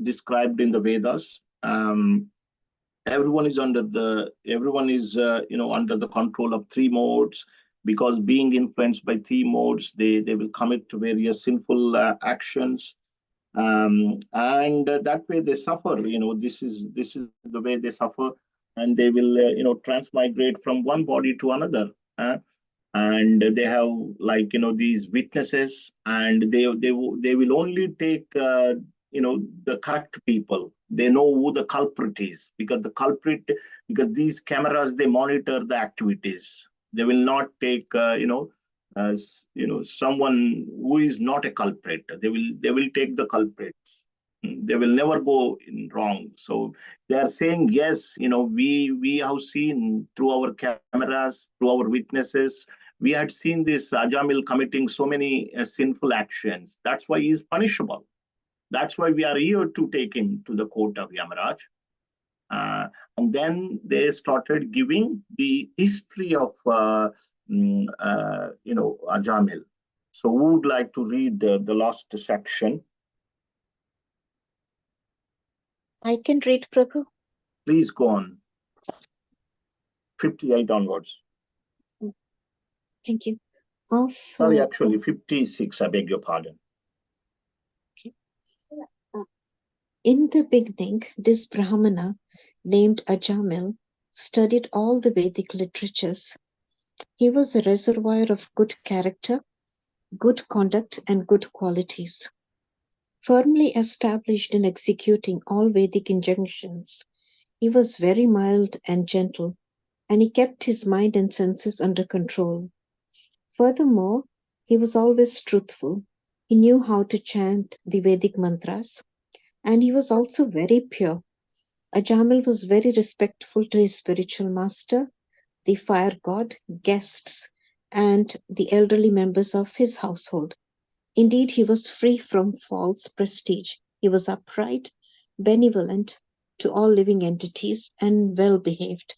described in the Vedas. Everyone is under the control of three modes, because being influenced by three modes, they will commit to various sinful actions, and that way they suffer. This is the way they suffer, and they will transmigrate from one body to another. And they have, like, these witnesses, and they will only take the correct people. They know who the culprit is, because these cameras, they monitor the activities. They will not take as someone who is not a culprit. They will take the culprits. They will never go in wrong. So they are saying, yes, we have seen through our cameras, through our witnesses, we had seen this Ajamil committing so many sinful actions. That's why he is punishable. That's why we are here to take him to the court of Yamaraj. And then they started giving the history of Ajamil. So who would like to read the last section? I can read, Prabhu. Please go on. 58 onwards. Thank you. Of Sorry, actually 56, I beg your pardon. in the beginning, this Brahmana named Ajamil studied all the Vedic literatures. He was a reservoir of good character, good conduct, and good qualities. Firmly established in executing all Vedic injunctions, he was very mild and gentle, and he kept his mind and senses under control. Furthermore, he was always truthful. He knew how to chant the Vedic mantras, and he was also very pure. Ajamil was very respectful to his spiritual master, the fire god, guests, and the elderly members of his household. Indeed, he was free from false prestige. He was upright, benevolent to all living entities, and well behaved.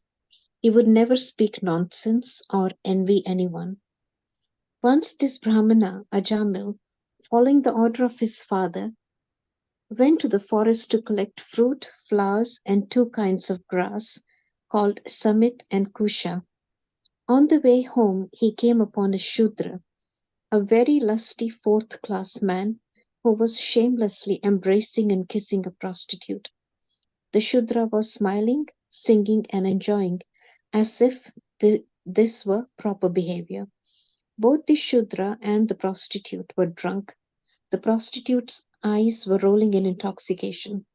He would never speak nonsense or envy anyone. Once this Brahmana, Ajamil, following the order of his father, went to the forest to collect fruit, flowers, and two kinds of grass called Samit and Kusha. On the way home, he came upon a Shudra, a very lusty fourth class man who was shamelessly embracing and kissing a prostitute. The Shudra was smiling, singing, and enjoying as if this were proper behavior. Both the Shudra and the prostitute were drunk. The prostitute's eyes were rolling in intoxication,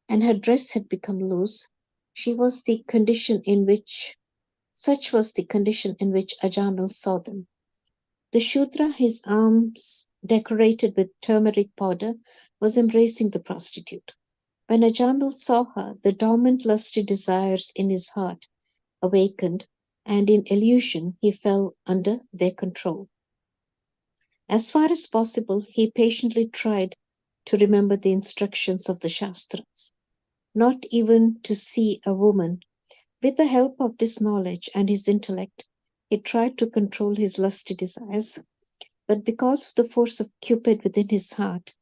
and her dress had become loose. She was the condition in which Such was the condition in which Ajamil saw them. The Shudra, his arms decorated with turmeric powder, was embracing the prostitute. When Ajamil saw her, the dormant lusty desires in his heart awakened, and in illusion he fell under their control. As far as possible, he patiently tried to remember the instructions of the Shastras, not even to see a woman. With the help of this knowledge and his intellect, he tried to control his lusty desires, but because of the force of Cupid within his heart,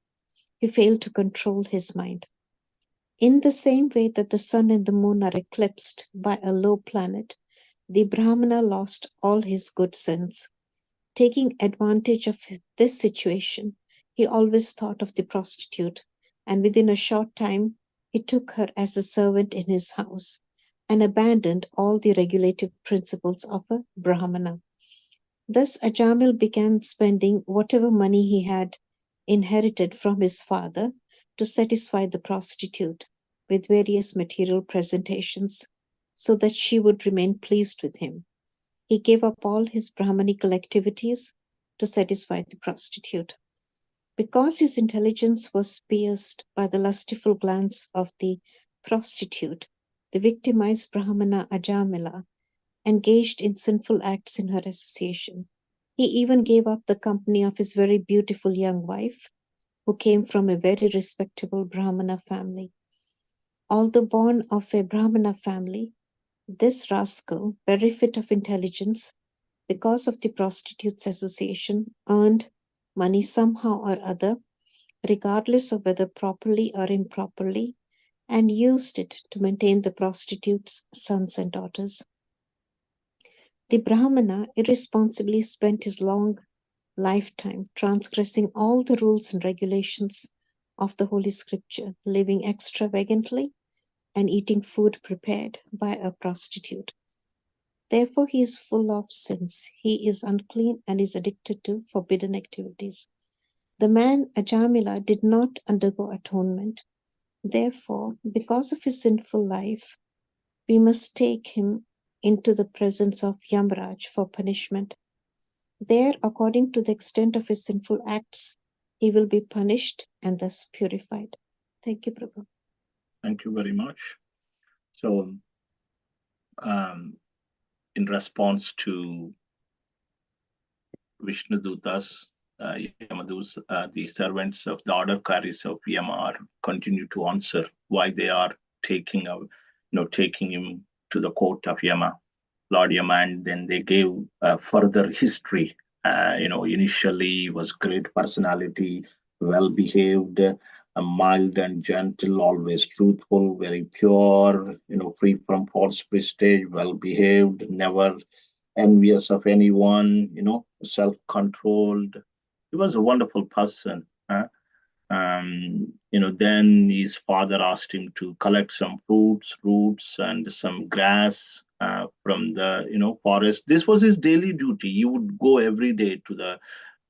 he failed to control his mind. In the same way that the sun and the moon are eclipsed by a low planet, the Brahmana lost all his good sense. Taking advantage of this situation, he always thought of the prostitute, and within a short time he took her as a servant in his house, and abandoned all the regulative principles of a Brahmana. Thus Ajamil began spending whatever money he had inherited from his father to satisfy the prostitute with various material presentations, so that she would remain pleased with him. He gave up all his Brahmanical activities to satisfy the prostitute. Because his intelligence was pierced by the lustful glance of the prostitute, the victimized Brahmana Ajamila engaged in sinful acts in her association. He even gave up the company of his very beautiful young wife, who came from a very respectable Brahmana family. Although born of a Brahmana family, this rascal, bereft of intelligence, because of the prostitute's association, earned money somehow or other, regardless of whether properly or improperly, and used it to maintain the prostitute's sons and daughters. The Brahmana irresponsibly spent his long lifetime transgressing all the rules and regulations of the Holy Scripture, living extravagantly and eating food prepared by a prostitute. Therefore, he is full of sins. He is unclean and is addicted to forbidden activities. The man Ajamila did not undergo atonement. Therefore, because of his sinful life, we must take him into the presence of Yamraj for punishment. There, according to the extent of his sinful acts, he will be punished and thus purified. Thank you, Prabhu. Thank you very much. So, um, in response to Vishnu Dutas, Yamadus, the servants of the order carriers of Yama are continue to answer why they are taking him to the court of Yama, Lord Yama, and then they gave further history. Initially he was great personality, well behaved, mild and gentle, always truthful, very pure, free from false prestige, well behaved, never envious of anyone, self-controlled. He was a wonderful person. Then his father asked him to collect some fruits, roots, and some grass from the, forest. This was his daily duty. He would go every day to the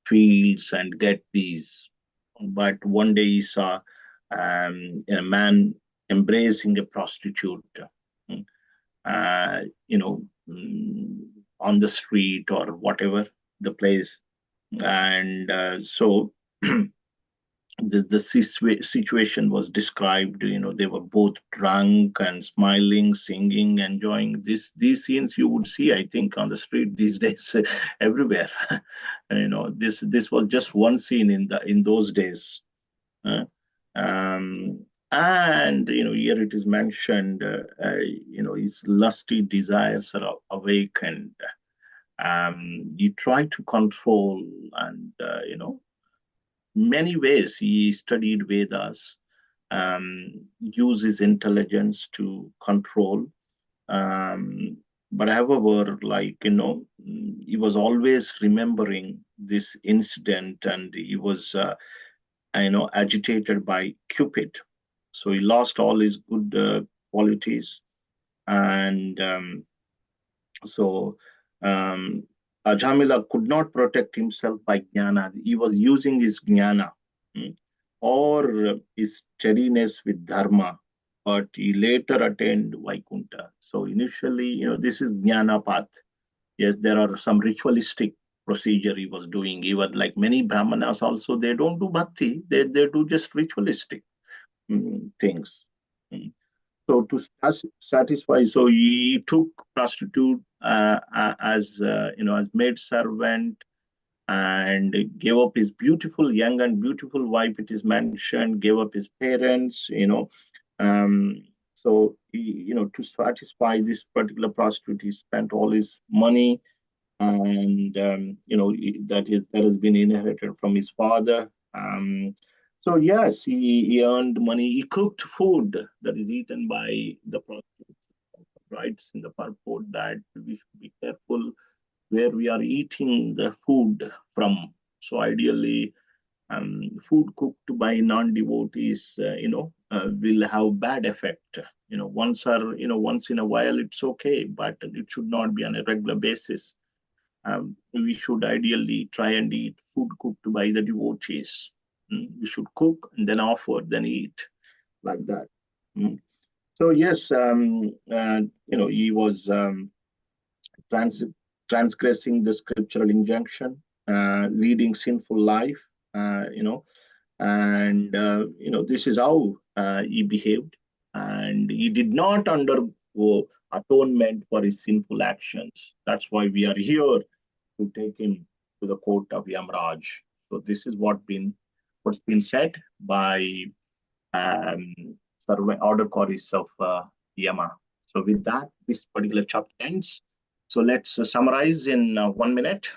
fields and get these. But one day he saw a man embracing a prostitute, uh, you know, on the street or whatever the place. And so the situation was described. They were both drunk and smiling, singing, enjoying. These scenes you would see, I think, on the street these days everywhere. This was just one scene in those days. uh, um, and here it is mentioned, his lusty desires are awakened. He tried to control, and many ways he studied Vedas, uses intelligence to control. Um, but however, he was always remembering this incident, and he was, agitated by Cupid. So he lost all his good qualities, and so um, Ajamila could not protect himself by jnana. He was using his jnana, or his steadiness with dharma, but he later attained Vaikuntha. So initially, this is jnana path. Yes, there are some ritualistic procedure he was doing. Even like many brahmanas also, they don't do bhakti. They do just ritualistic things. Mm. So to satisfy, so he took prostitute as as maid servant, and gave up his beautiful young and beautiful wife. It is mentioned, gave up his parents. Um, so he, to satisfy this particular prostitute, he spent all his money, and that has been inherited from his father. So yes, he earned money. He cooked food that is eaten by the prostitutes. Writes in the purport that we should be careful where we are eating the food from. So ideally, food cooked by non-devotees, will have bad effect. Once in a while it's okay, but it should not be on a regular basis. We should ideally try and eat food cooked by the devotees. We should cook and then offer, then eat, like that. Mm. So yes, he was trans- transgressing the scriptural injunction, leading sinful life, and this is how he behaved, and he did not undergo atonement for his sinful actions. That's why we are here to take him to the court of Yamraj. So this is what's been said by um, order Koris of Yama. So with that, this particular chapter ends. So let's summarize in 1 minute.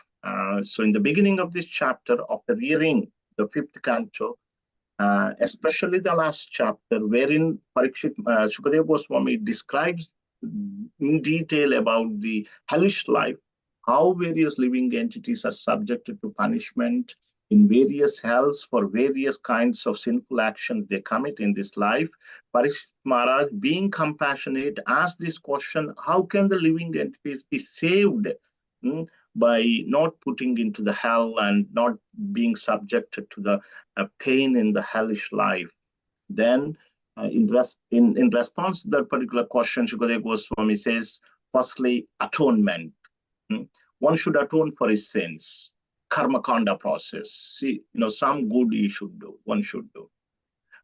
So in the beginning of this chapter, after reading the fifth canto, especially the last chapter, wherein Shukadeva Goswami describes in detail about the hellish life, how various living entities are subjected to punishment in various hells for various kinds of sinful actions they commit in this life. Parikshit Maharaj, being compassionate, asked this question: how can the living entities be saved? By not putting into the hell and not being subjected to the pain in the hellish life. Then, in response to that particular question, Shukadeva Goswami says, firstly, atonement. Hmm. One should atone for his sins. Karma kanda process. See, some good he should do, one should do.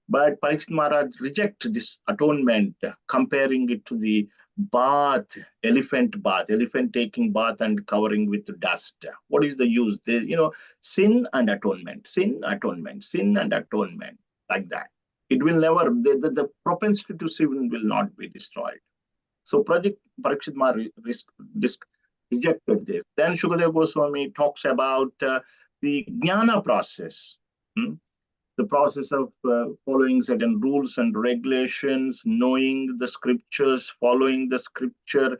But Parikshit Maharaj rejects this atonement, comparing it to the bath, elephant taking bath and covering with dust. What is the use? Sin and atonement, sin, atonement, sin and atonement, like that. It will never, the propensity to sin will not be destroyed. So Parikshit Maharaj rejected this. Then Shukadeva Goswami talks about the jnana process. Hmm? the process of following certain rules and regulations, knowing the scriptures, following the scripture,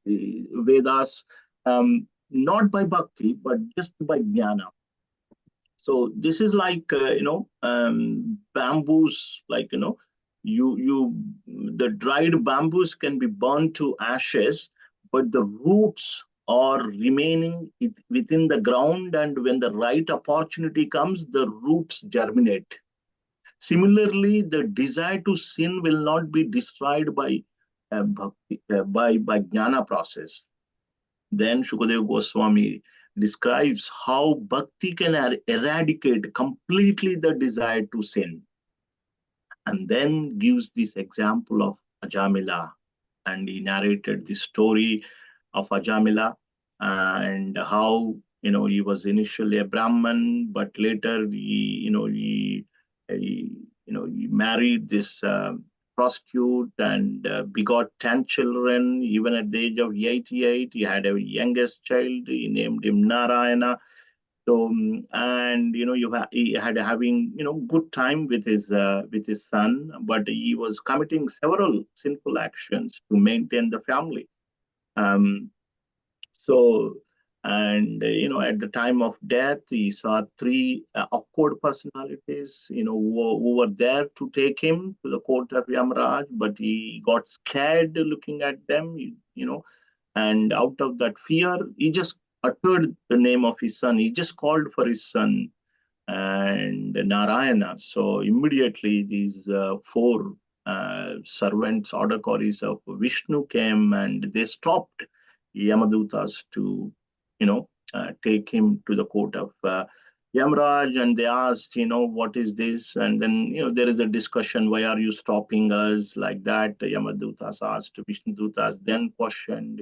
Vedas, not by bhakti, but just by jnana. So this is like bamboos, like the dried bamboos can be burned to ashes, but the roots are remaining within the ground, and when the right opportunity comes, the roots germinate. Similarly, the desire to sin will not be destroyed by bhakti, by jnana process. Then Shukadeva Goswami describes how bhakti can eradicate completely the desire to sin, and then gives this example of Ajamila. And he narrated the story of Ajamila and how he was initially a Brahman, but later he married this prostitute and begot 10 children. Even at the age of 88, he had a youngest child. He named him Narayana. So and he had having good time with his son, but he was committing several sinful actions to maintain the family. Um, so and at the time of death, he saw three awkward personalities, who were there to take him to the court of Yamraj, but he got scared looking at them, and out of that fear, he just uttered the name of his son. He just called for his son and Narayana. So immediately these four servants, Odakaris of Vishnu came, and they stopped Yamadutas to, take him to the court of Yamraj, and they asked, what is this? And then, there is a discussion, why are you stopping us like that? Yamadutas asked, Vishnudutas then questioned,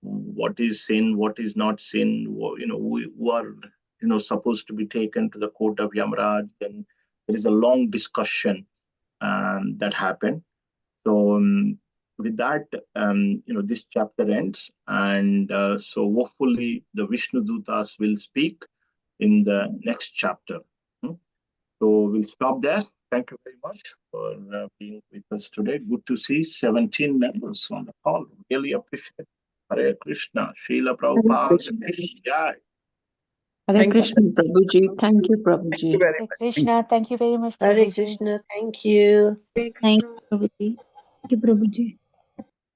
what is sin, what is not sin, who are supposed to be taken to the court of Yamraj. Then there is a long discussion that happened. So with that, this chapter ends, and so hopefully the Vishnu Dutas will speak in the next chapter. So we'll stop there. Thank you very much for being with us today. Good to see 17 members on the call. Really appreciate it. Hare Krishna, Srila Hare Prabhupada, Krishna. Jai. Hare Thank you. Krishna, Prabhuji. Thank you, Thank Prabhuji. you very Hare much. Krishna. Thank you very much, Hare Prabhuji. Krishna. Thank you. Thank you, Prabhuji. Thank you, Prabhuji.